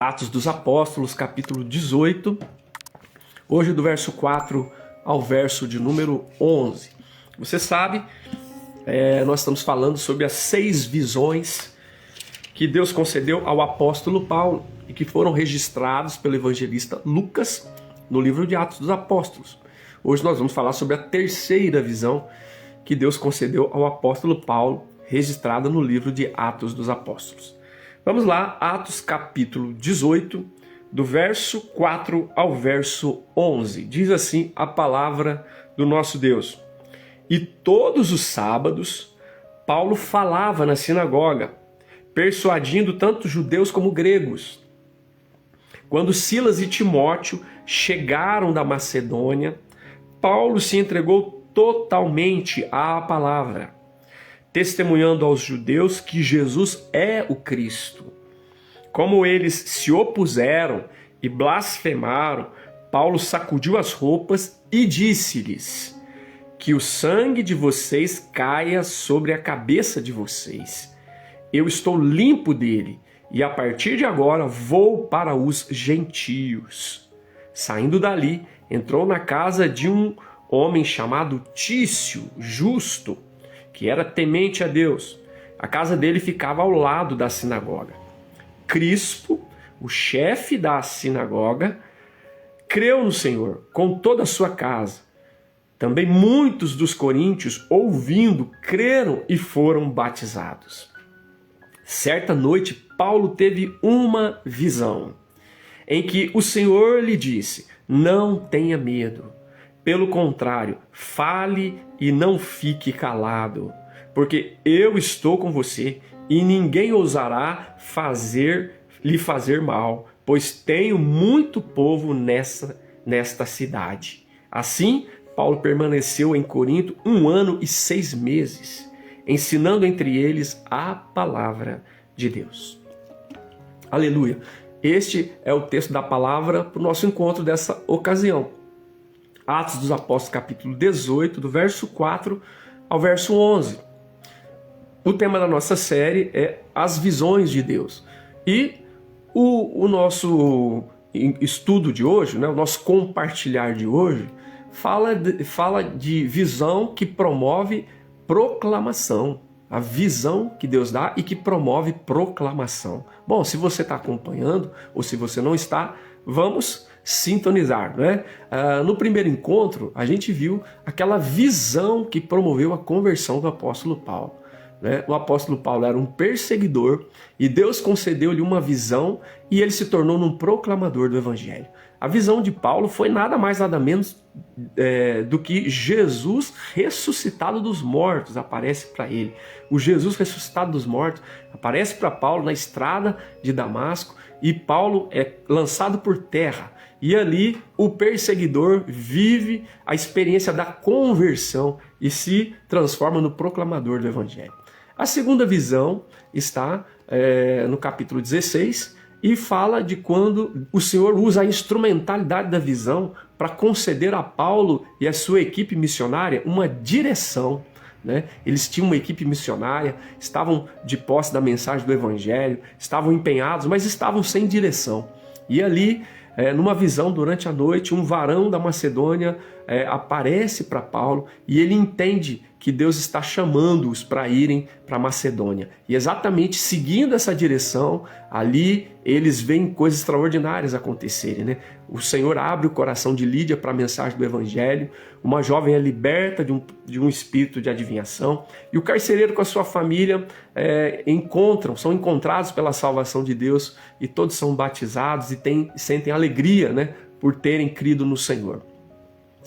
Atos dos Apóstolos, capítulo 18, hoje do verso 4 ao verso de número 11. Você sabe, nós estamos falando sobre as 6 visões que Deus concedeu ao apóstolo Paulo e que foram registrados pelo evangelista Lucas no livro de Atos dos Apóstolos. Hoje nós vamos falar sobre a 3ª visão que Deus concedeu ao apóstolo Paulo, registrada no livro de Atos dos Apóstolos. Vamos lá, Atos capítulo 18, do verso 4 ao verso 11. Diz assim a palavra do nosso Deus. E todos os sábados, Paulo falava na sinagoga, persuadindo tanto judeus como gregos. Quando Silas e Timóteo chegaram da Macedônia, Paulo se entregou totalmente à palavra, testemunhando aos judeus que Jesus é o Cristo. Como eles se opuseram e blasfemaram, Paulo sacudiu as roupas e disse-lhes: que o sangue de vocês caia sobre a cabeça de vocês. Eu estou limpo dele, e a partir de agora vou para os gentios. Saindo dali, entrou na casa de um homem chamado Tício, justo, que era temente a Deus. A casa dele ficava ao lado da sinagoga. Crispo, o chefe da sinagoga, creu no Senhor com toda a sua casa. Também muitos dos coríntios, ouvindo, creram e foram batizados. Certa noite, Paulo teve uma visão, em que o Senhor lhe disse: não tenha medo. Pelo contrário, fale e não fique calado, porque eu estou com você e ninguém ousará lhe fazer mal, pois tenho muito povo nesta cidade. Assim, Paulo permaneceu em Corinto 1 ano e 6 meses, ensinando entre eles a palavra de Deus. Aleluia! Este é o texto da palavra para o nosso encontro dessa ocasião. Atos dos Apóstolos, capítulo 18, do verso 4 ao verso 11. O tema da nossa série é as visões de Deus. E o nosso estudo de hoje, o nosso compartilhar de hoje, fala de visão que promove proclamação. A visão que Deus dá e que promove proclamação. Bom, se você está acompanhando ou se você não está, vamos sintonizar, né? No primeiro encontro, a gente viu aquela visão que promoveu a conversão do apóstolo Paulo. Né? O apóstolo Paulo era um perseguidor e Deus concedeu-lhe uma visão e ele se tornou um proclamador do evangelho. A visão de Paulo foi nada mais nada menos do que Jesus ressuscitado dos mortos aparece para ele. O Jesus ressuscitado dos mortos aparece para Paulo na estrada de Damasco e Paulo é lançado por terra. E ali o perseguidor vive a experiência da conversão e se transforma no proclamador do evangelho. A segunda visão está no capítulo 16 e fala de quando o Senhor usa a instrumentalidade da visão para conceder a Paulo e a sua equipe missionária uma direção. Né? Eles tinham uma equipe missionária, estavam de posse da mensagem do evangelho, estavam empenhados, mas estavam sem direção. E ali, numa visão durante a noite, um varão da Macedônia aparece para Paulo e ele entende que Deus está chamando-os para irem para a Macedônia. E exatamente seguindo essa direção, ali eles veem coisas extraordinárias acontecerem. Né? O Senhor abre o coração de Lídia para a mensagem do Evangelho, uma jovem é liberta de um espírito de adivinhação, e o carcereiro com a sua família são encontrados pela salvação de Deus, e todos são batizados e sentem alegria, né, por terem crido no Senhor.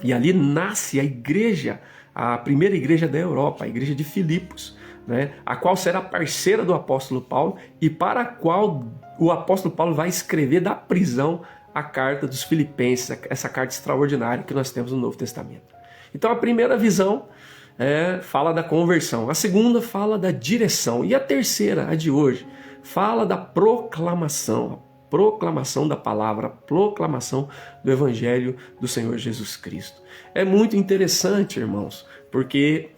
E ali nasce a igreja, a primeira igreja da Europa, a igreja de Filipos, né? A qual será parceira do apóstolo Paulo e para a qual o apóstolo Paulo vai escrever da prisão a carta dos Filipenses, essa carta extraordinária que nós temos no Novo Testamento. Então a primeira visão fala da conversão, a segunda fala da direção e a terceira, a de hoje, fala da proclamação da palavra, proclamação do Evangelho do Senhor Jesus Cristo. É muito interessante, irmãos, porque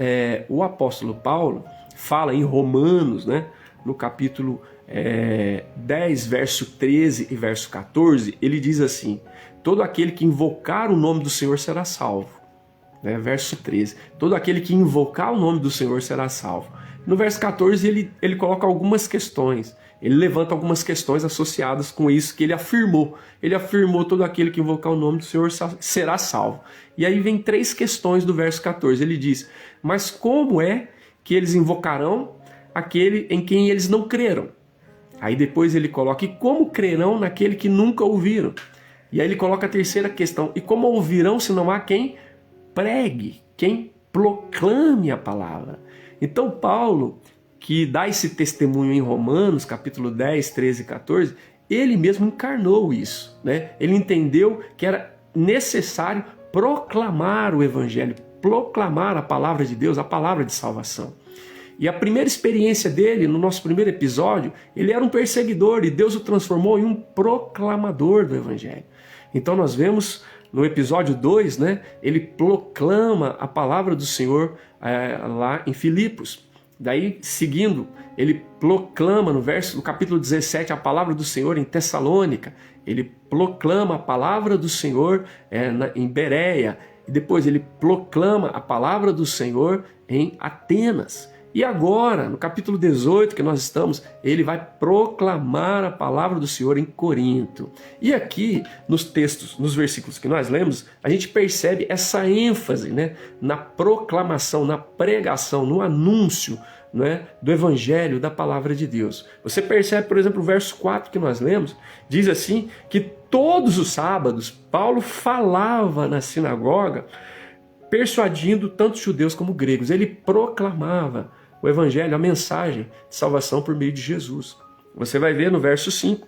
o apóstolo Paulo fala em Romanos, né, no capítulo 10, verso 13 e verso 14, ele diz assim: todo aquele que invocar o nome do Senhor será salvo. Verso 13, todo aquele que invocar o nome do Senhor será salvo. No verso 14 ele coloca algumas questões, ele levanta algumas questões associadas com isso que ele afirmou. Ele afirmou: todo aquele que invocar o nome do Senhor será salvo. E aí vem 3 questões do verso 14, ele diz: mas como é que eles invocarão aquele em quem eles não creram? Aí depois ele coloca: e como crerão naquele que nunca ouviram? E aí ele coloca a terceira questão: e como ouvirão se não há quem pregue, quem proclame a palavra? Então Paulo, que dá esse testemunho em Romanos, capítulo 10, 13 e 14, ele mesmo encarnou isso, né? Ele entendeu que era necessário proclamar o evangelho, proclamar a palavra de Deus, a palavra de salvação. E a primeira experiência dele, no nosso primeiro episódio, ele era um perseguidor e Deus o transformou em um proclamador do evangelho. Então nós vemos no episódio 2, né, ele proclama a palavra do Senhor lá em Filipos. Daí, seguindo, ele proclama no capítulo 17 a palavra do Senhor em Tessalônica. Ele proclama a palavra do Senhor em Bereia. E depois ele proclama a palavra do Senhor em Atenas. E agora, no capítulo 18 que nós estamos, ele vai proclamar a palavra do Senhor em Corinto. E aqui, nos textos, nos versículos que nós lemos, a gente percebe essa ênfase, né, na proclamação, na pregação, no anúncio, né, do evangelho, da palavra de Deus. Você percebe, por exemplo, o verso 4 que nós lemos, diz assim, que todos os sábados Paulo falava na sinagoga, persuadindo tanto judeus como gregos. Ele proclamava o evangelho, a mensagem de salvação por meio de Jesus. Você vai ver no verso 5,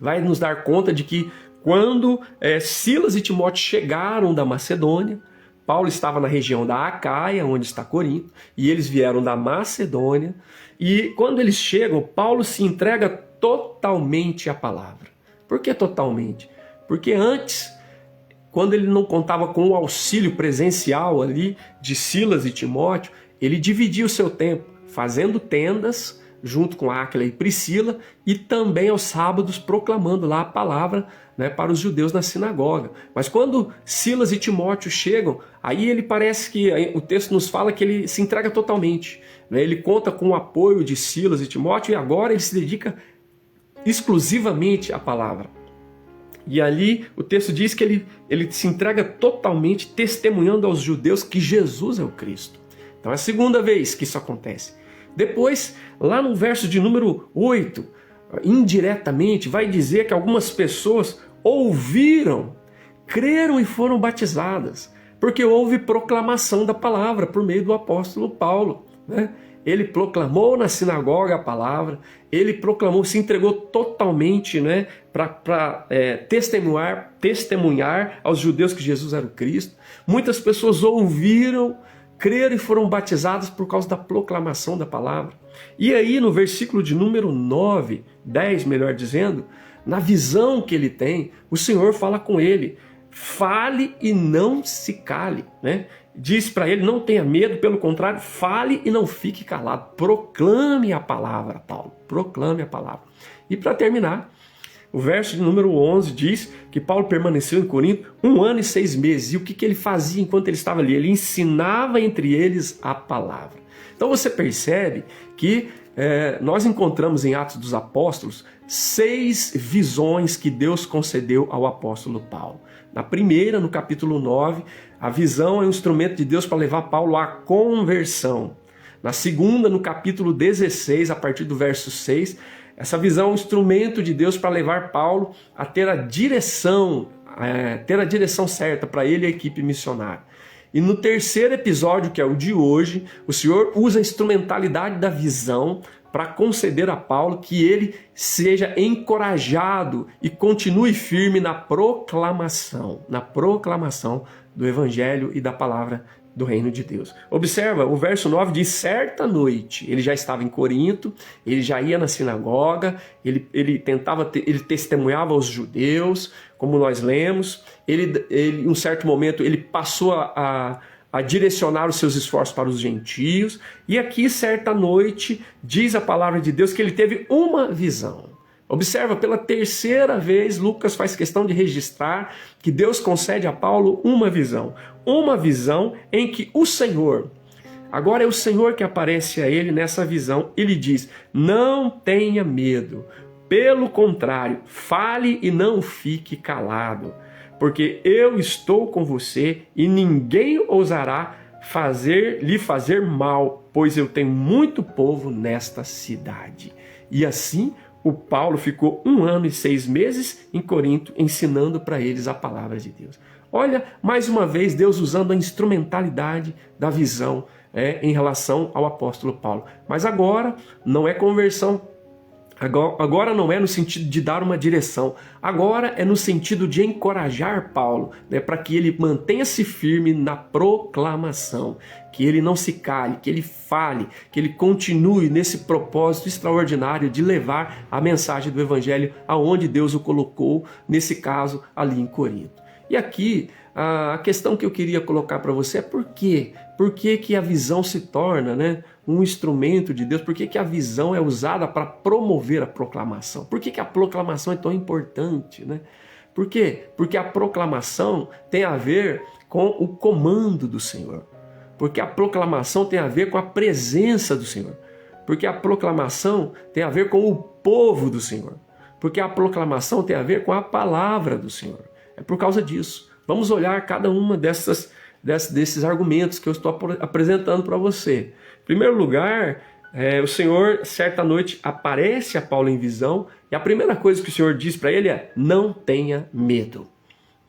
vai nos dar conta de que quando Silas e Timóteo chegaram da Macedônia, Paulo estava na região da Acaia, onde está Corinto, e eles vieram da Macedônia, e quando eles chegam, Paulo se entrega totalmente à palavra. Por que totalmente? Porque antes, quando ele não contava com o auxílio presencial ali de Silas e Timóteo, ele dividia o seu tempo fazendo tendas junto com Áquila e Priscila e também aos sábados proclamando lá a palavra, né, para os judeus na sinagoga. Mas quando Silas e Timóteo chegam, aí ele parece que o texto nos fala que ele se entrega totalmente, né? Ele conta com o apoio de Silas e Timóteo e agora ele se dedica exclusivamente à palavra. E ali o texto diz que ele se entrega totalmente, testemunhando aos judeus que Jesus é o Cristo. Então é a segunda vez que isso acontece. Depois, lá no verso de número 8, indiretamente vai dizer que algumas pessoas ouviram, creram e foram batizadas, porque houve proclamação da palavra por meio do apóstolo Paulo, né? Ele proclamou na sinagoga a palavra, ele proclamou, se entregou totalmente, né, para testemunhar aos judeus que Jesus era o Cristo. Muitas pessoas ouviram, creram e foram batizadas por causa da proclamação da palavra. E aí no versículo de número 9, 10 melhor dizendo, na visão que ele tem, o Senhor fala com ele: fale e não se cale, né? Diz para ele: não tenha medo, pelo contrário, fale e não fique calado. Proclame a palavra, Paulo, proclame a palavra. E para terminar, o verso de número 11 diz que Paulo permaneceu em Corinto 1 ano e 6 meses. E o que ele fazia enquanto ele estava ali? Ele ensinava entre eles a palavra. Então você percebe que nós encontramos em Atos dos Apóstolos 6 visões que Deus concedeu ao apóstolo Paulo. Na primeira, no capítulo 9, a visão é um instrumento de Deus para levar Paulo à conversão. Na segunda, no capítulo 16, a partir do verso 6, essa visão é um instrumento de Deus para levar Paulo a ter a direção certa para ele e a equipe missionária. E no terceiro episódio, que é o de hoje, o Senhor usa a instrumentalidade da visão para conceder a Paulo que ele seja encorajado e continue firme na proclamação do Evangelho e da palavra do reino de Deus. Observa, o verso 9 diz: certa noite, ele já estava em Corinto, ele já ia na sinagoga, ele testemunhava aos judeus, como nós lemos, em um certo momento ele passou a a direcionar os seus esforços para os gentios. E aqui, certa noite, diz a palavra de Deus que ele teve uma visão. Observa, pela terceira vez, Lucas faz questão de registrar que Deus concede a Paulo uma visão. Uma visão em que o Senhor, agora é o Senhor que aparece a ele nessa visão, e lhe diz: não tenha medo, pelo contrário, fale e não fique calado, porque eu estou com você e ninguém ousará lhe fazer mal, pois eu tenho muito povo nesta cidade. E assim o Paulo ficou 1 ano e 6 meses em Corinto, ensinando para eles a palavra de Deus. Olha, mais uma vez, Deus usando a instrumentalidade da visão em relação ao apóstolo Paulo. Mas agora não é conversão. Agora não é no sentido de dar uma direção, agora é no sentido de encorajar Paulo, para que ele mantenha-se firme na proclamação, que ele não se cale, que ele fale, que ele continue nesse propósito extraordinário de levar a mensagem do Evangelho aonde Deus o colocou, nesse caso ali em Corinto. E aqui a questão que eu queria colocar para você é por quê? Por que que a visão se torna, um instrumento de Deus? Por que que a visão é usada para promover a proclamação? Por que que a proclamação é tão importante? Por quê? Porque a proclamação tem a ver com o comando do Senhor. Porque a proclamação tem a ver com a presença do Senhor. Porque a proclamação tem a ver com o povo do Senhor. Porque a proclamação tem a ver com a palavra do Senhor. É por causa disso. Vamos olhar cada uma desses argumentos que eu estou apresentando para você. Em primeiro lugar, o Senhor, certa noite, aparece a Paulo em visão, e a primeira coisa que o Senhor diz para ele é: não tenha medo.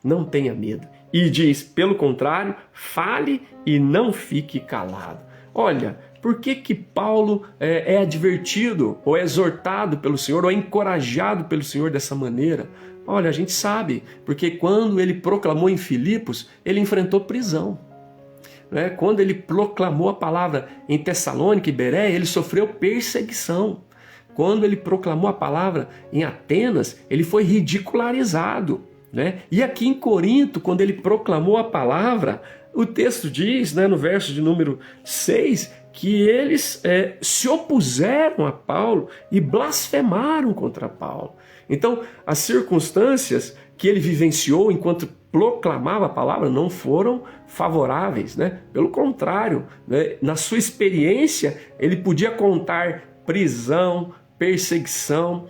Não tenha medo. E diz, pelo contrário, fale e não fique calado. Olha, por que que Paulo é advertido, ou é exortado pelo Senhor, ou é encorajado pelo Senhor dessa maneira? Olha, a gente sabe, porque quando ele proclamou em Filipos, ele enfrentou prisão. Quando ele proclamou a palavra em Tessalônica e Bereia, ele sofreu perseguição. Quando ele proclamou a palavra em Atenas, ele foi ridicularizado. E aqui em Corinto, quando ele proclamou a palavra, o texto diz, no verso de número 6, que eles se opuseram a Paulo e blasfemaram contra Paulo. Então, as circunstâncias que ele vivenciou enquanto proclamava a palavra não foram favoráveis, Pelo contrário, na sua experiência, ele podia contar prisão, perseguição,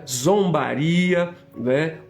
zombaria,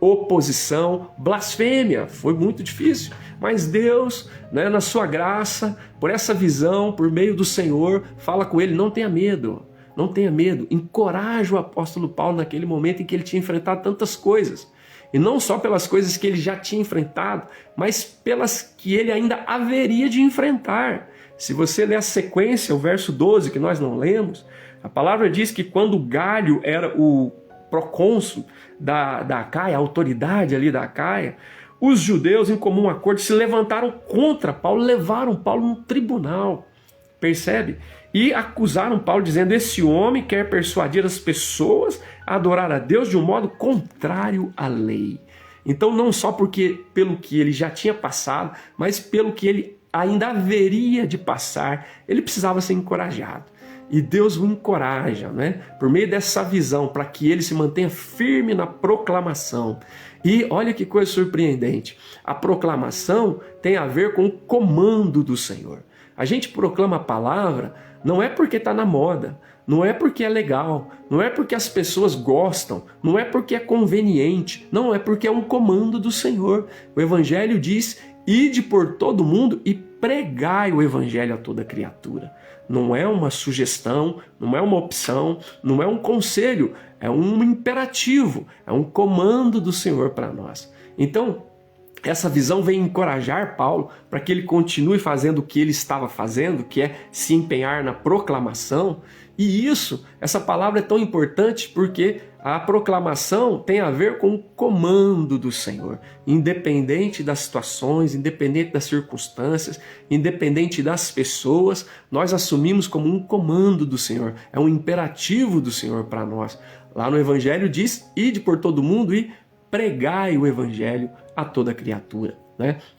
oposição, blasfêmia. Foi muito difícil. Mas Deus, na sua graça, por essa visão, por meio do Senhor, fala com ele: não tenha medo. Não tenha medo, encoraja o apóstolo Paulo naquele momento em que ele tinha enfrentado tantas coisas. E não só pelas coisas que ele já tinha enfrentado, mas pelas que ele ainda haveria de enfrentar. Se você ler a sequência, o verso 12, que nós não lemos, a palavra diz que quando Galho era o procônsul da Acaia, a autoridade ali da Acaia, os judeus, em comum acordo, se levantaram contra Paulo, levaram Paulo no tribunal. Percebe? E acusaram Paulo dizendo: esse homem quer persuadir as pessoas a adorar a Deus de um modo contrário à lei. Então, não só pelo que ele já tinha passado, mas pelo que ele ainda haveria de passar, ele precisava ser encorajado. E Deus o encoraja, por meio dessa visão, para que ele se mantenha firme na proclamação. E olha que coisa surpreendente, a proclamação tem a ver com o comando do Senhor. A gente proclama a palavra não é porque está na moda, não é porque é legal, não é porque as pessoas gostam, não é porque é conveniente, não, é porque é um comando do Senhor. O Evangelho diz: ide por todo mundo e pregai o Evangelho a toda criatura. Não é uma sugestão, não é uma opção, não é um conselho, é um imperativo, é um comando do Senhor para nós. Então, essa visão vem encorajar Paulo para que ele continue fazendo o que ele estava fazendo, que é se empenhar na proclamação. E essa palavra é tão importante porque a proclamação tem a ver com o comando do Senhor. Independente das situações, independente das circunstâncias, independente das pessoas, nós assumimos como um comando do Senhor. É um imperativo do Senhor para nós. Lá no Evangelho diz: ide por todo mundo e pregai o Evangelho a toda criatura.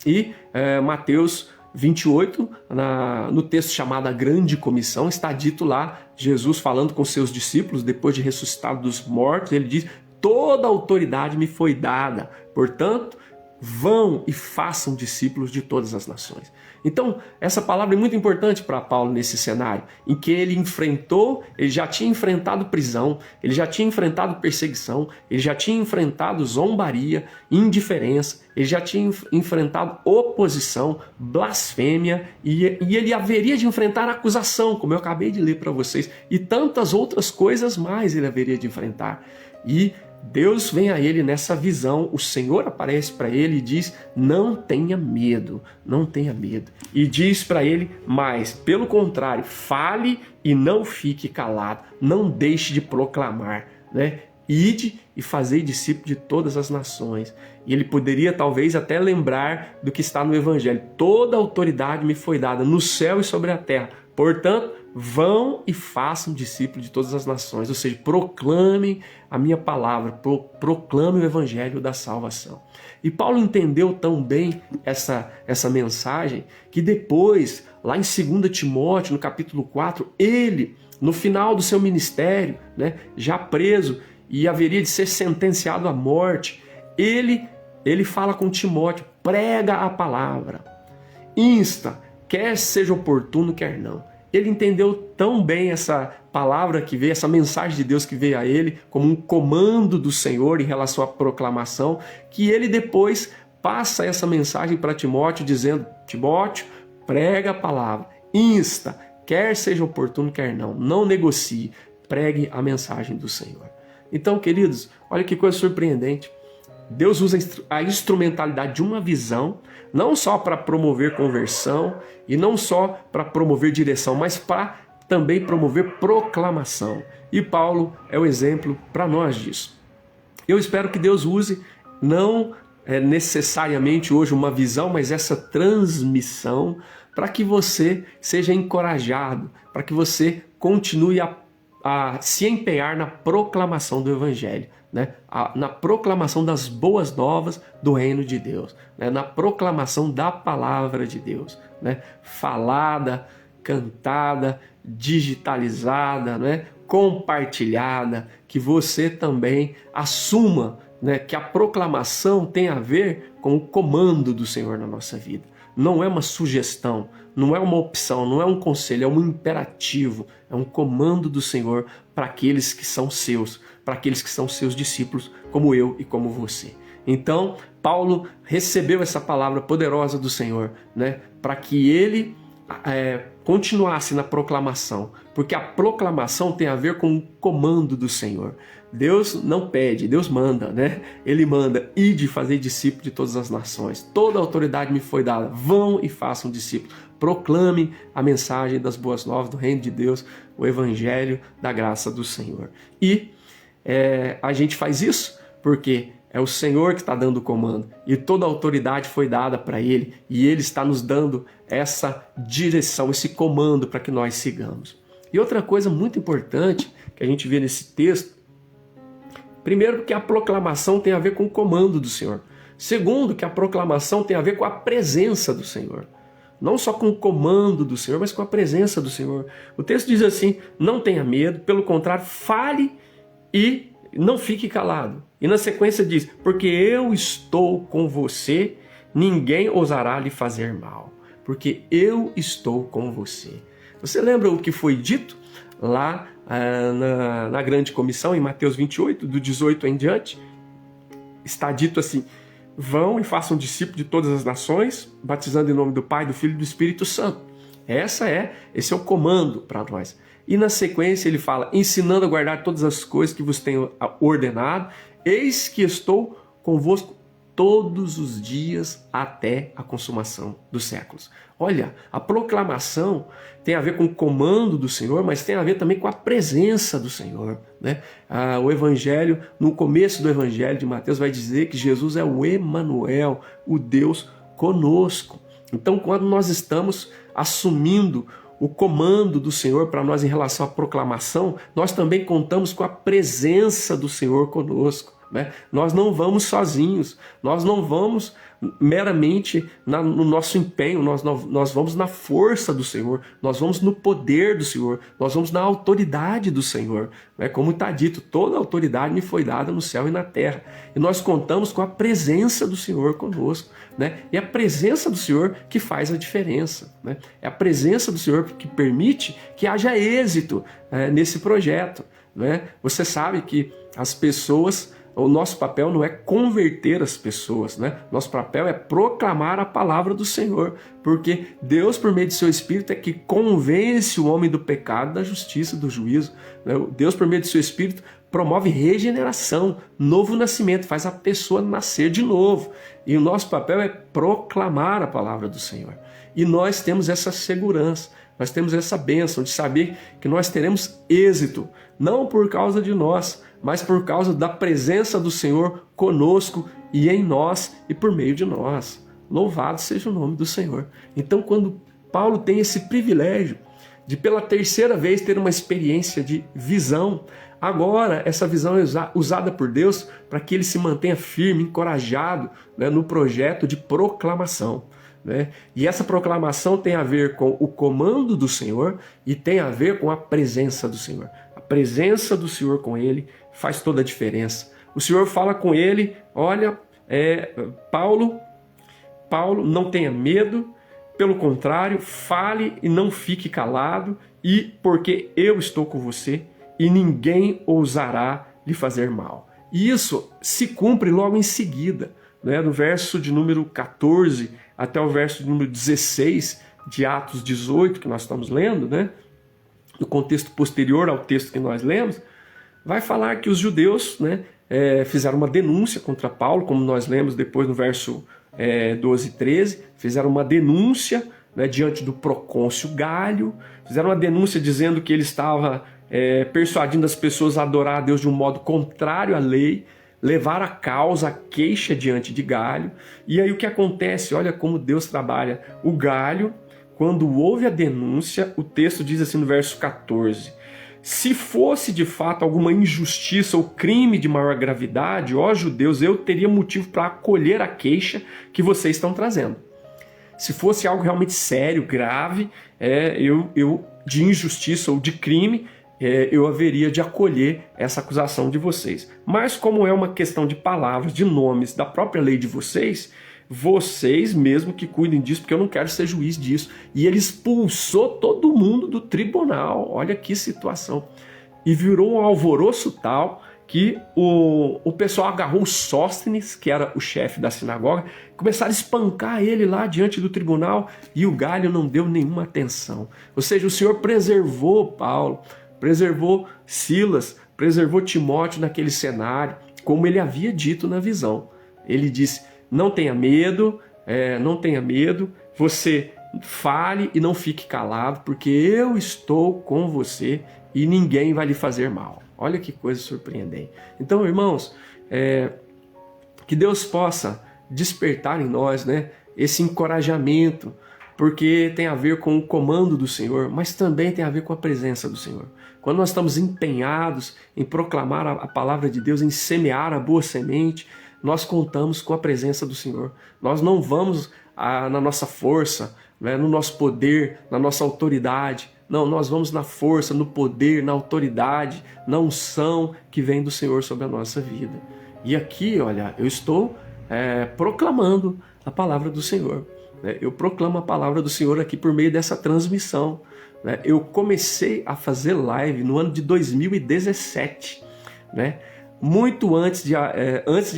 E Mateus 28, no texto chamado A Grande Comissão, está dito lá, Jesus falando com seus discípulos, depois de ressuscitado dos mortos, ele diz: toda autoridade me foi dada, portanto, vão e façam discípulos de todas as nações. Então, essa palavra é muito importante para Paulo nesse cenário, em que ele já tinha enfrentado prisão, ele já tinha enfrentado perseguição, ele já tinha enfrentado zombaria, indiferença, ele já tinha enfrentado oposição, blasfêmia, e ele haveria de enfrentar acusação, como eu acabei de ler para vocês, e tantas outras coisas mais ele haveria de enfrentar. E Deus vem a ele nessa visão, o Senhor aparece para ele e diz: não tenha medo, não tenha medo. E diz para ele: mas, pelo contrário, fale e não fique calado, não deixe de proclamar, né? Ide e fazei discípulo de todas as nações. E ele poderia talvez até lembrar do que está no Evangelho: toda autoridade me foi dada no céu e sobre a terra, portanto, vão e façam discípulos de todas as nações, ou seja, proclamem a minha palavra, proclamem o evangelho da salvação. E Paulo entendeu tão bem essa mensagem que depois, lá em 2 Timóteo, no capítulo 4, ele, no final do seu ministério, né, já preso e haveria de ser sentenciado à morte, ele fala com Timóteo: prega a palavra, insta, quer seja oportuno, quer não. Ele entendeu tão bem essa palavra que veio, essa mensagem de Deus que veio a ele, como um comando do Senhor em relação à proclamação, que ele depois passa essa mensagem para Timóteo, dizendo: Timóteo, prega a palavra, insta, quer seja oportuno, quer não, não negocie, pregue a mensagem do Senhor. Então, queridos, olha que coisa surpreendente. Deus usa a instrumentalidade de uma visão, não só para promover conversão e não só para promover direção, mas para também promover proclamação. E Paulo é o exemplo para nós disso. Eu espero que Deus use não necessariamente hoje uma visão, mas essa transmissão para que você seja encorajado, para que você continue a se empenhar na proclamação do Evangelho, né? Na proclamação das boas novas do reino de Deus, né? Na proclamação da palavra de Deus, né? Falada, cantada, digitalizada, né? Compartilhada, que você também assuma, né? Que a proclamação tem a ver com o comando do Senhor na nossa vida. Não é uma sugestão, não é uma opção, não é um conselho, é um imperativo, é um comando do Senhor para aqueles que são seus, para aqueles que são seus discípulos, como eu e como você. Então, Paulo recebeu essa palavra poderosa do Senhor, né, para que ele continuasse na proclamação, porque a proclamação tem a ver com o comando do Senhor. Deus não pede, Deus manda, né? Ele manda: ide fazer discípulo de todas as nações. Toda autoridade me foi dada. Vão e façam discípulos. Proclamem a mensagem das boas novas do reino de Deus, o evangelho da graça do Senhor. E a gente faz isso porque é o Senhor que está dando o comando e toda a autoridade foi dada para Ele e Ele está nos dando essa direção, esse comando para que nós sigamos. E outra coisa muito importante que a gente vê nesse texto: primeiro, que a proclamação tem a ver com o comando do Senhor. Segundo, que a proclamação tem a ver com a presença do Senhor. Não só com o comando do Senhor, mas com a presença do Senhor. O texto diz assim: não tenha medo, pelo contrário, fale e não fique calado. E na sequência diz: porque eu estou com você, ninguém ousará lhe fazer mal. Porque eu estou com você. Você lembra o que foi dito lá na grande comissão, em Mateus 28, do 18 em diante? Está dito assim: vão e façam discípulos de todas as nações, batizando em nome do Pai, do Filho e do Espírito Santo. Esse é o comando para nós. E na sequência ele fala: ensinando a guardar todas as coisas que vos tenho ordenado, eis que estou convosco todos os dias até a consumação dos séculos. Olha, a proclamação tem a ver com o comando do Senhor, mas tem a ver também com a presença do Senhor, né? O Evangelho, no começo do Evangelho de Mateus, vai dizer que Jesus é o Emanuel, o Deus conosco. Então, quando nós estamos assumindo o comando do Senhor para nós em relação à proclamação, nós também contamos com a presença do Senhor conosco, né? Nós não vamos sozinhos, nós não vamos meramente no nosso empenho, nós vamos na força do Senhor, nós vamos no poder do Senhor, nós vamos na autoridade do Senhor, né? Como está dito, toda a autoridade me foi dada no céu e na terra, e nós contamos com a presença do Senhor conosco, né? E a presença do Senhor que faz a diferença, né? É a presença do Senhor que permite que haja êxito nesse projeto, né? Você sabe que as pessoas, o nosso papel não é converter as pessoas, né? Nosso papel é proclamar a palavra do Senhor, porque Deus, por meio de seu Espírito, é que convence o homem do pecado, da justiça e do juízo, né? Deus, por meio de seu Espírito, promove regeneração, novo nascimento, faz a pessoa nascer de novo. E o nosso papel é proclamar a palavra do Senhor. E nós temos essa segurança, nós temos essa bênção de saber que nós teremos êxito, não por causa de nós, mas por causa da presença do Senhor conosco e em nós e por meio de nós. Louvado seja o nome do Senhor. Então, quando Paulo tem esse privilégio de pela terceira vez ter uma experiência de visão, agora essa visão é usada por Deus para que ele se mantenha firme, encorajado, né, no projeto de proclamação, né? E essa proclamação tem a ver com o comando do Senhor e tem a ver com a presença do Senhor. A presença do Senhor com ele faz toda a diferença. O Senhor fala com ele, olha, Paulo, não tenha medo, pelo contrário, fale e não fique calado, e porque eu estou com você e ninguém ousará lhe fazer mal. E isso se cumpre logo em seguida, né? No verso de número 14 até o verso de número 16 de Atos 18, que nós estamos lendo, né? No contexto posterior ao texto que nós lemos, vai falar que os judeus, né, fizeram uma denúncia contra Paulo, como nós lemos depois no verso 12 e 13, fizeram uma denúncia, né, diante do procônsul Galho, fizeram uma denúncia dizendo que ele estava persuadindo as pessoas a adorar a Deus de um modo contrário à lei, levar a causa, a queixa diante de Galho. E aí o que acontece? Olha como Deus trabalha. O Galho, quando houve a denúncia, o texto diz assim no verso 14: se fosse de fato alguma injustiça ou crime de maior gravidade, ó judeus, eu teria motivo para acolher a queixa que vocês estão trazendo. Se fosse algo realmente sério, grave, eu de injustiça ou de crime, eu haveria de acolher essa acusação de vocês. Mas como é uma questão de palavras, de nomes, da própria lei de vocês mesmo que cuidem disso, porque eu não quero ser juiz disso. E ele expulsou todo mundo do tribunal. Olha que situação. E virou um alvoroço tal que o pessoal agarrou o Sóstenes, que era o chefe da sinagoga, começaram a espancar ele lá diante do tribunal, e o Galho não deu nenhuma atenção. Ou seja, o Senhor preservou Paulo, preservou Silas, preservou Timóteo naquele cenário, como ele havia dito na visão. Ele disse: não tenha medo, você fale e não fique calado, porque eu estou com você e ninguém vai lhe fazer mal. Olha que coisa surpreendente. Então, irmãos, que Deus possa despertar em nós, né, esse encorajamento, porque tem a ver com o comando do Senhor, mas também tem a ver com a presença do Senhor. Quando nós estamos empenhados em proclamar a palavra de Deus, em semear a boa semente, nós contamos com a presença do Senhor. Nós não vamos na nossa força, né, no nosso poder, na nossa autoridade. Não, nós vamos na força, no poder, na autoridade, na unção que vem do Senhor sobre a nossa vida. E aqui, olha, eu estou proclamando a palavra do Senhor. Eu proclamo a palavra do Senhor aqui por meio dessa transmissão. Eu comecei a fazer live no ano de 2017, né? Muito antes de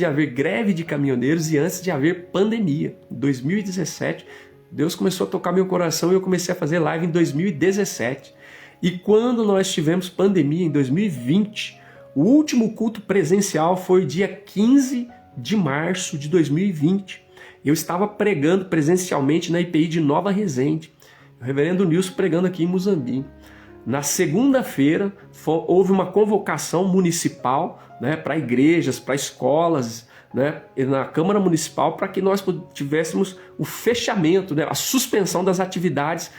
haver greve de caminhoneiros e antes de haver pandemia. Em 2017, Deus começou a tocar meu coração e eu comecei a fazer live em 2017. E quando nós tivemos pandemia em 2020, o último culto presencial foi dia 15 de março de 2020. Eu estava pregando presencialmente na IPI de Nova Resende. O reverendo Nilson pregando aqui em Muzambique. Na segunda-feira houve uma convocação municipal, né, para igrejas, para escolas, né, na Câmara Municipal, para que nós tivéssemos o fechamento, né, a suspensão das atividades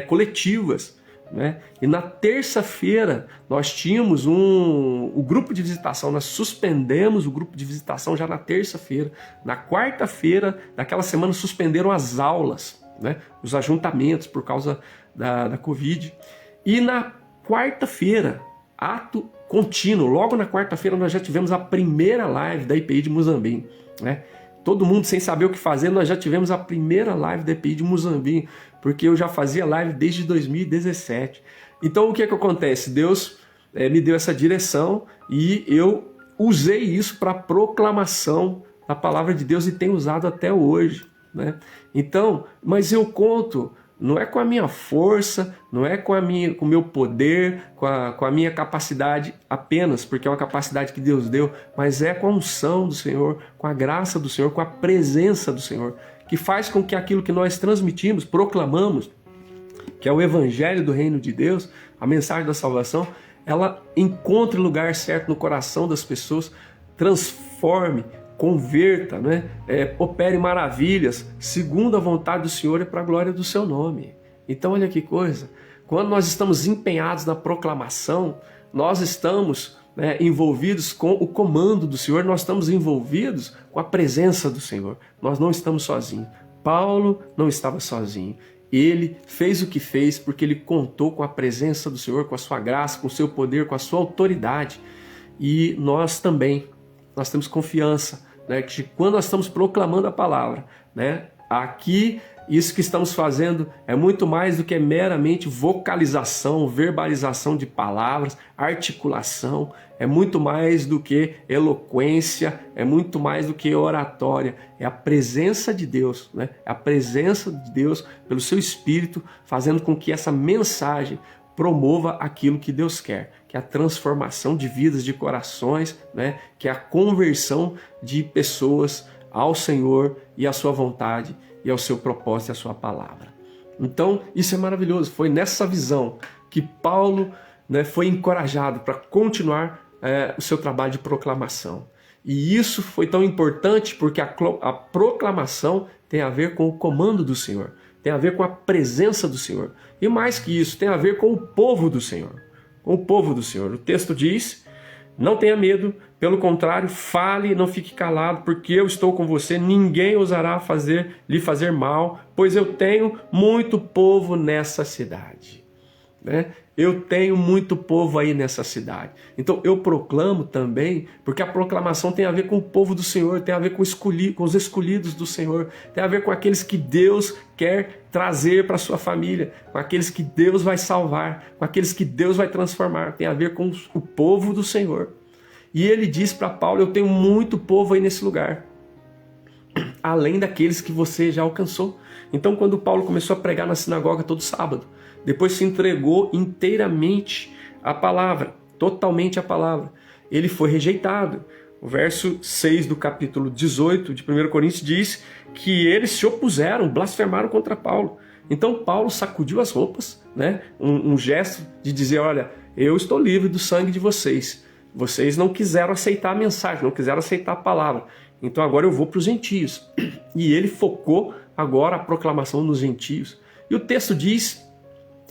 coletivas. né? E na terça-feira nós tínhamos o grupo de visitação, nós suspendemos o grupo de visitação já na terça-feira. Na quarta-feira daquela semana suspenderam as aulas, né? Os ajuntamentos por causa da Covid. E na quarta-feira, ato contínuo, logo na quarta-feira nós já tivemos a primeira live da IPI de Muzambinho, né? Todo mundo sem saber o que fazer, nós já tivemos a primeira live da IPI de Muzambinho, porque eu já fazia live desde 2017. Então o que acontece? Deus me deu essa direção e eu usei isso para proclamação da palavra de Deus e tenho usado até hoje, né? Então, mas eu conto, não é com a minha força, não é com o meu poder, com a minha capacidade apenas, porque é uma capacidade que Deus deu, mas é com a unção do Senhor, com a graça do Senhor, com a presença do Senhor, que faz com que aquilo que nós transmitimos, proclamamos, que é o evangelho do reino de Deus, a mensagem da salvação, ela encontre lugar certo no coração das pessoas, transforme, converta, né? Opere maravilhas, segundo a vontade do Senhor e para a glória do seu nome. Então olha que coisa, quando nós estamos empenhados na proclamação, nós estamos, né, envolvidos com o comando do Senhor, nós estamos envolvidos com a presença do Senhor, nós não estamos sozinhos. Paulo não estava sozinho, ele fez o que fez porque ele contou com a presença do Senhor, com a sua graça, com o seu poder, com a sua autoridade. E nós também, nós temos confiança, né, que quando nós estamos proclamando a palavra, né, aqui isso que estamos fazendo é muito mais do que meramente vocalização, verbalização de palavras, articulação, é muito mais do que eloquência, é muito mais do que oratória, é a presença de Deus, né? É a presença de Deus pelo seu Espírito fazendo com que essa mensagem promova aquilo que Deus quer, que é a transformação de vidas, de corações, né? Que é a conversão de pessoas ao Senhor e à sua vontade e ao seu propósito e à sua palavra. Então, isso é maravilhoso. Foi nessa visão que Paulo, né, foi encorajado para continuar o seu trabalho de proclamação. E isso foi tão importante porque a proclamação tem a ver com o comando do Senhor, tem a ver com a presença do Senhor. E mais que isso, tem a ver com o povo do Senhor. Com o povo do Senhor. O texto diz: não tenha medo, pelo contrário, fale e não fique calado, porque eu estou com você, ninguém ousará lhe fazer mal, pois eu tenho muito povo nessa cidade. Né? Eu tenho muito povo aí nessa cidade. Então eu proclamo também, porque a proclamação tem a ver com o povo do Senhor, tem a ver com os escolhidos do Senhor, tem a ver com aqueles que Deus quer trazer para a sua família, com aqueles que Deus vai salvar, com aqueles que Deus vai transformar, tem a ver com o povo do Senhor. E ele diz para Paulo: eu tenho muito povo aí nesse lugar, além daqueles que você já alcançou. Então quando Paulo começou a pregar na sinagoga todo sábado, depois se entregou inteiramente à palavra, totalmente à palavra, ele foi rejeitado. O verso 6 do capítulo 18 de 1 Coríntios diz que eles se opuseram, blasfemaram contra Paulo. Então Paulo sacudiu as roupas, né? Um gesto de dizer: olha, eu estou livre do sangue de vocês. Vocês não quiseram aceitar a mensagem, não quiseram aceitar a palavra. Então agora eu vou para os gentios. E ele focou agora a proclamação nos gentios. E o texto diz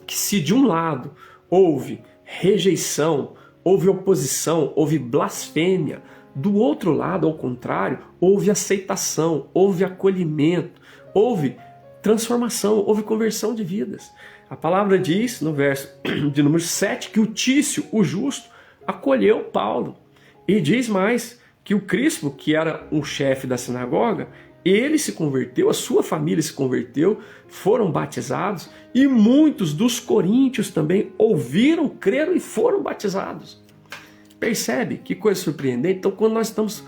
que se de um lado houve rejeição, houve oposição, houve blasfêmia, do outro lado, ao contrário, houve aceitação, houve acolhimento, houve transformação, houve conversão de vidas. A palavra diz, no verso de número 7, que o Tício, o justo, acolheu Paulo. E diz mais, que o Crispo, que era um chefe da sinagoga, ele se converteu, a sua família se converteu, foram batizados, e muitos dos coríntios também ouviram, creram e foram batizados. Percebe que coisa surpreendente? Então, quando nós estamos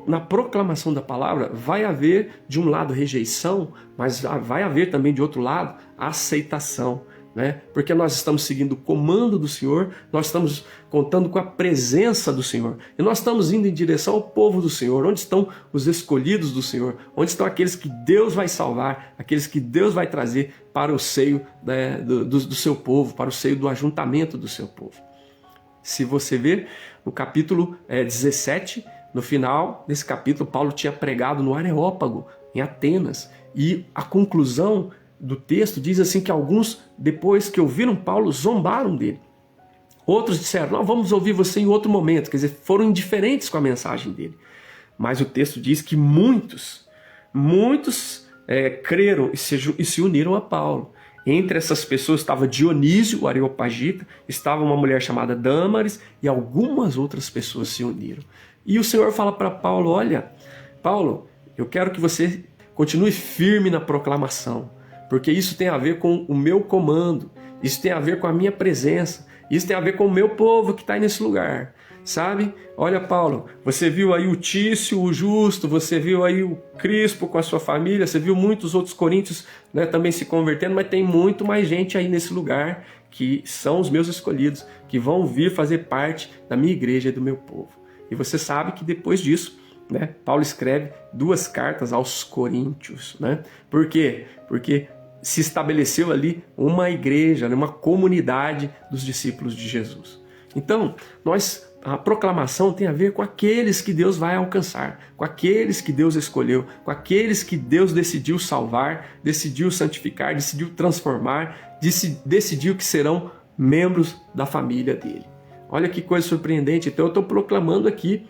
na proclamação da palavra, vai haver de um lado rejeição, mas vai haver também de outro lado aceitação, né? Porque nós estamos seguindo o comando do Senhor, nós estamos contando com a presença do Senhor, e nós estamos indo em direção ao povo do Senhor. Onde estão os escolhidos do Senhor? Onde estão aqueles que Deus vai salvar, aqueles que Deus vai trazer para o seio, né, do seu povo, para o seio do ajuntamento do seu povo? Se você ver no capítulo 17, no final desse capítulo, Paulo tinha pregado no Areópago, em Atenas, e a conclusão do texto diz assim que alguns, depois que ouviram Paulo, zombaram dele. Outros disseram, não, vamos ouvir você em outro momento. Quer dizer, foram indiferentes com a mensagem dele. Mas o texto diz que muitos creram e se uniram a Paulo. Entre essas pessoas estava Dionísio, o Areopagita, estava uma mulher chamada Dâmaris e algumas outras pessoas se uniram. E o Senhor fala para Paulo, olha, Paulo, eu quero que você continue firme na proclamação, porque isso tem a ver com o meu comando, isso tem a ver com a minha presença, isso tem a ver com o meu povo que está aí nesse lugar. Sabe? Olha, Paulo, você viu aí o Tício, o Justo, você viu aí o Crispo com a sua família, você viu muitos outros coríntios, né, também se convertendo, mas tem muito mais gente aí nesse lugar que são os meus escolhidos, que vão vir fazer parte da minha igreja e do meu povo. E você sabe que depois disso, né, Paulo escreve 2 cartas aos coríntios. Né? Por quê? Porque se estabeleceu ali uma igreja, uma comunidade dos discípulos de Jesus. Então, a proclamação tem a ver com aqueles que Deus vai alcançar, com aqueles que Deus escolheu, com aqueles que Deus decidiu salvar, decidiu santificar, decidiu transformar, decidiu que serão membros da família dele. Olha que coisa surpreendente. Então eu estou proclamando aqui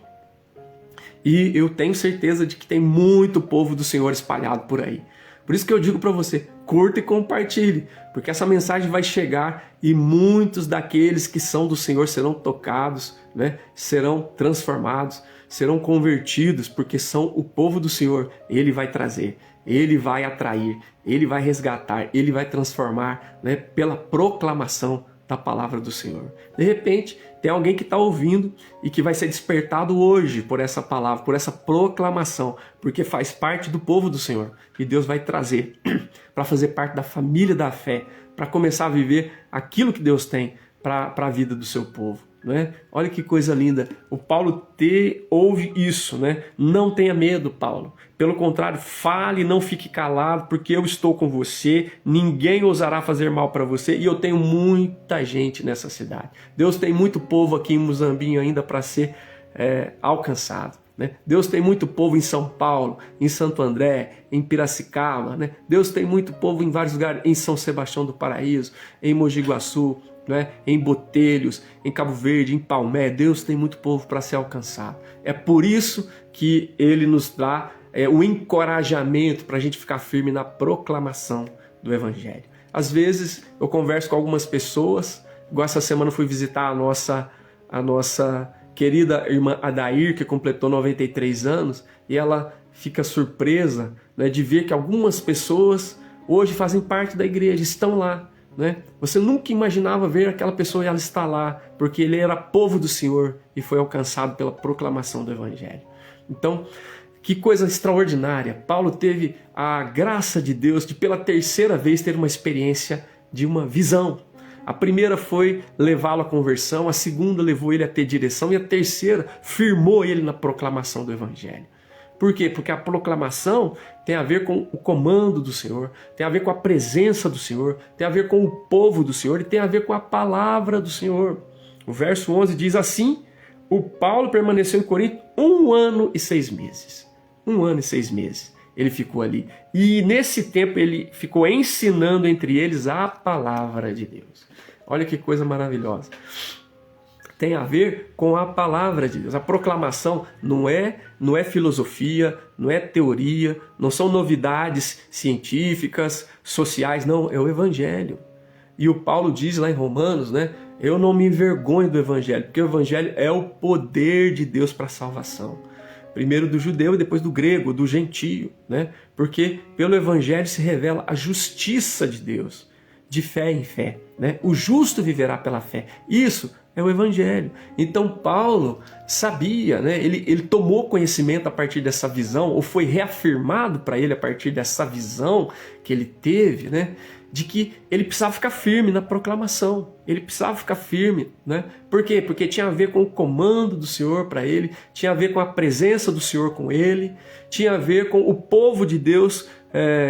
e eu tenho certeza de que tem muito povo do Senhor espalhado por aí. Por isso que eu digo para você, curta e compartilhe, porque essa mensagem vai chegar e muitos daqueles que são do Senhor serão tocados, né? Serão transformados, serão convertidos, porque são o povo do Senhor. Ele vai trazer, ele vai atrair, ele vai resgatar, ele vai transformar, né? Pela proclamação da palavra do Senhor. De repente, tem alguém que está ouvindo e que vai ser despertado hoje por essa palavra, por essa proclamação, porque faz parte do povo do Senhor. E Deus vai trazer para fazer parte da família da fé, para começar a viver aquilo que Deus tem para a vida do seu povo. Né? Olha que coisa linda. O Paulo ouve isso, né? Não tenha medo, Paulo. Pelo contrário, fale e não fique calado, porque eu estou com você, ninguém ousará fazer mal para você e eu tenho muita gente nessa cidade. Deus tem muito povo aqui em Muzambinho ainda para ser alcançado. Né? Deus tem muito povo em São Paulo, em Santo André, em Piracicaba. Né? Deus tem muito povo em vários lugares, em São Sebastião do Paraíso, em Mogi Guaçu, né? Em Botelhos, em Cabo Verde, em Palmé. Deus tem muito povo para ser alcançado. É por isso que Ele nos dá o encorajamento para a gente ficar firme na proclamação do Evangelho. Às vezes eu converso com algumas pessoas, igual essa semana eu fui visitar a nossa querida irmã Adair, que completou 93 anos, e ela fica surpresa, né, de ver que algumas pessoas hoje fazem parte da igreja, estão lá. Né? Você nunca imaginava ver aquela pessoa e ela está lá, porque ele era povo do Senhor e foi alcançado pela proclamação do Evangelho. Então, que coisa extraordinária. Paulo teve a graça de Deus de pela 3ª vez ter uma experiência de uma visão. A primeira foi levá-lo à conversão, a segunda levou ele a ter direção e a terceira firmou ele na proclamação do Evangelho. Por quê? Porque a proclamação tem a ver com o comando do Senhor, tem a ver com a presença do Senhor, tem a ver com o povo do Senhor e tem a ver com a palavra do Senhor. O verso 11 diz assim: o Paulo permaneceu em Corinto 1 ano e 6 meses. 1 ano e 6 meses ele ficou ali. E nesse tempo ele ficou ensinando entre eles a palavra de Deus. Olha que coisa maravilhosa. Tem a ver com a palavra de Deus. A proclamação não é filosofia, não é teoria, não são novidades científicas, sociais, não, é o Evangelho. E o Paulo diz lá em Romanos, né? Eu não me envergonho do Evangelho, porque o Evangelho é o poder de Deus para a salvação. Primeiro do judeu e depois do grego, do gentio, né? Porque pelo Evangelho se revela a justiça de Deus, de fé em fé, né? O justo viverá pela fé. Isso é o Evangelho. Então Paulo sabia, né? Ele tomou conhecimento a partir dessa visão, ou foi reafirmado para ele a partir dessa visão que ele teve, né? De que ele precisava ficar firme na proclamação. Ele precisava ficar firme, né? Por quê? Porque tinha a ver com o comando do Senhor para ele, tinha a ver com a presença do Senhor com ele, tinha a ver com o povo de Deus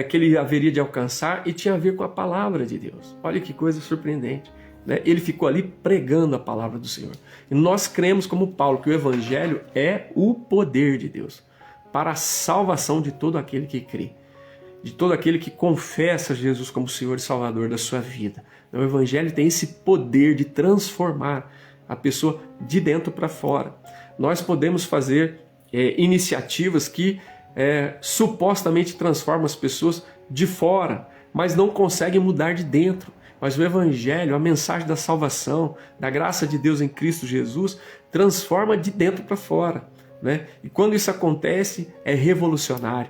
que ele haveria de alcançar e tinha a ver com a palavra de Deus. Olha que coisa surpreendente. Ele ficou ali pregando a palavra do Senhor. E nós cremos, como Paulo, que o Evangelho é o poder de Deus para a salvação de todo aquele que crê. de todo aquele que confessa Jesus como Senhor e Salvador da sua vida. O Evangelho tem esse poder de transformar a pessoa de dentro para fora. Nós podemos fazer iniciativas que supostamente transformam as pessoas de fora, mas não conseguem mudar de dentro. Mas o Evangelho, a mensagem da salvação, da graça de Deus em Cristo Jesus, transforma de dentro para fora, né? E quando isso acontece, é revolucionário.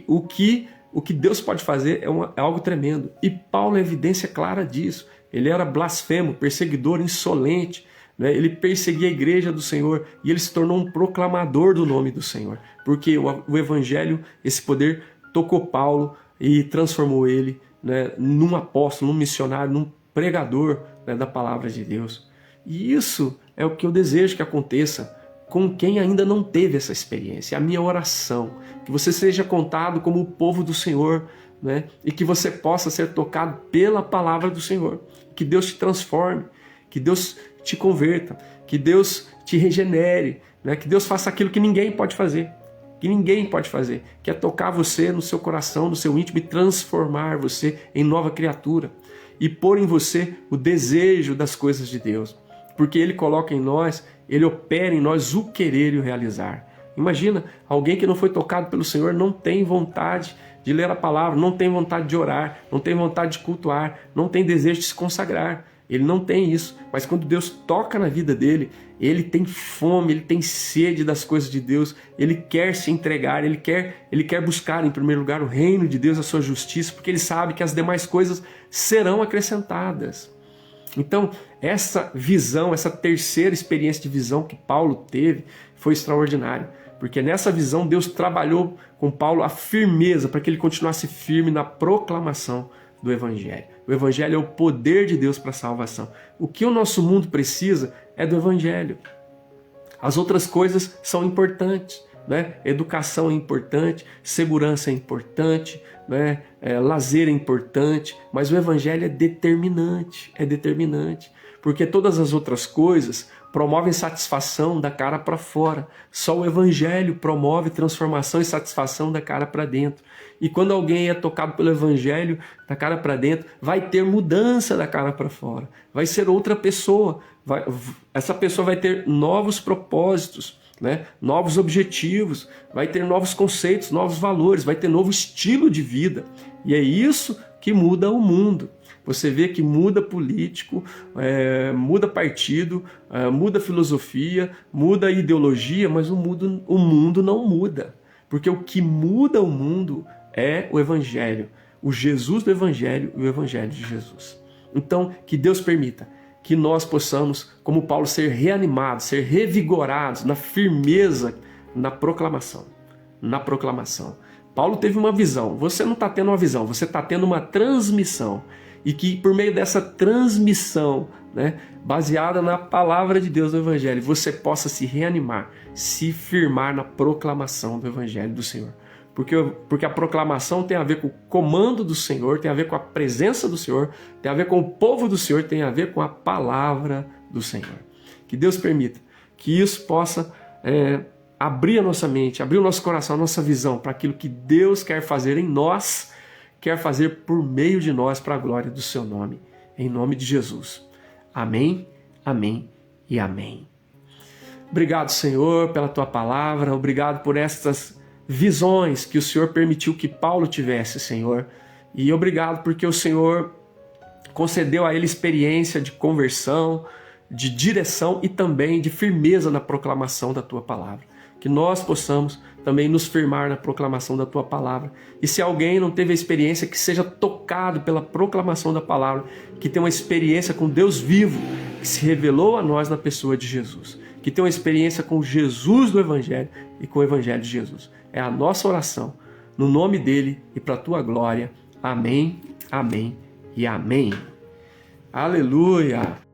O que Deus pode fazer é algo tremendo. E Paulo é evidência clara disso. Ele era blasfemo, perseguidor, insolente, né? Ele perseguia a igreja do Senhor e ele se tornou um proclamador do nome do Senhor. Porque o Evangelho, esse poder, tocou Paulo e transformou ele, né, num apóstolo, num missionário, num pregador, né, da palavra de Deus. E isso é o que eu desejo que aconteça com quem ainda não teve essa experiência. É a minha oração, que você seja contado como o povo do Senhor, né, e que você possa ser tocado pela palavra do Senhor. Que Deus te transforme, que Deus te converta, que Deus te regenere, né, que Deus faça aquilo que ninguém pode fazer. Que ninguém pode fazer, que é tocar você no seu coração, no seu íntimo e transformar você em nova criatura e pôr em você o desejo das coisas de Deus, porque Ele coloca em nós, Ele opera em nós o querer e o realizar. Imagina, alguém que não foi tocado pelo Senhor não tem vontade de ler a palavra, não tem vontade de orar, não tem vontade de cultuar, não tem desejo de se consagrar. Ele não tem isso, mas quando Deus toca na vida dele, ele tem fome, ele tem sede das coisas de Deus, ele quer se entregar, ele quer buscar em primeiro lugar o reino de Deus, a sua justiça, porque ele sabe que as demais coisas serão acrescentadas. Então, essa visão, essa terceira experiência de visão que Paulo teve foi extraordinária, porque nessa visão Deus trabalhou com Paulo a firmeza para que ele continuasse firme na proclamação do Evangelho. O Evangelho é o poder de Deus para a salvação. O que o nosso mundo precisa é do Evangelho. As outras coisas são importantes, né? Educação é importante, segurança é importante, né? Lazer é importante, mas o Evangelho é determinante, porque todas as outras coisas promovem satisfação da cara para fora. Só o Evangelho promove transformação e satisfação da cara para dentro. E quando alguém é tocado pelo Evangelho da cara para dentro, vai ter mudança da cara para fora. Vai ser outra pessoa. Essa pessoa vai ter novos propósitos, né? Novos objetivos, vai ter novos conceitos, novos valores, vai ter novo estilo de vida. E é isso que muda o mundo. Você vê que muda político, muda partido, muda filosofia, muda ideologia, mas o mundo não muda. Porque o que muda o mundo é o Evangelho, o Jesus do Evangelho e o Evangelho de Jesus. Então, que Deus permita que nós possamos, como Paulo, ser reanimados, ser revigorados na firmeza, na proclamação. Na proclamação. Paulo teve uma visão, você não está tendo uma visão, você está tendo uma transmissão. E que por meio dessa transmissão, né, baseada na palavra de Deus no Evangelho, você possa se reanimar, se firmar na proclamação do Evangelho do Senhor. Porque a proclamação tem a ver com o comando do Senhor, tem a ver com a presença do Senhor, tem a ver com o povo do Senhor, tem a ver com a palavra do Senhor. Que Deus permita que isso possa abrir a nossa mente, abrir o nosso coração, a nossa visão para aquilo que Deus quer fazer em nós, quer fazer por meio de nós para a glória do seu nome, em nome de Jesus. Amém, amém e amém. Obrigado, Senhor, pela tua palavra, obrigado por estas visões que o Senhor permitiu que Paulo tivesse, Senhor, e obrigado porque o Senhor concedeu a ele experiência de conversão, de direção e também de firmeza na proclamação da tua palavra. Que nós possamos também nos firmar na proclamação da tua palavra. E se alguém não teve a experiência, que seja tocado pela proclamação da palavra, que tenha uma experiência com Deus vivo, que se revelou a nós na pessoa de Jesus. Que tenha uma experiência com Jesus do Evangelho e com o Evangelho de Jesus. É a nossa oração, no nome dele e para a tua glória. Amém, amém e amém. Aleluia!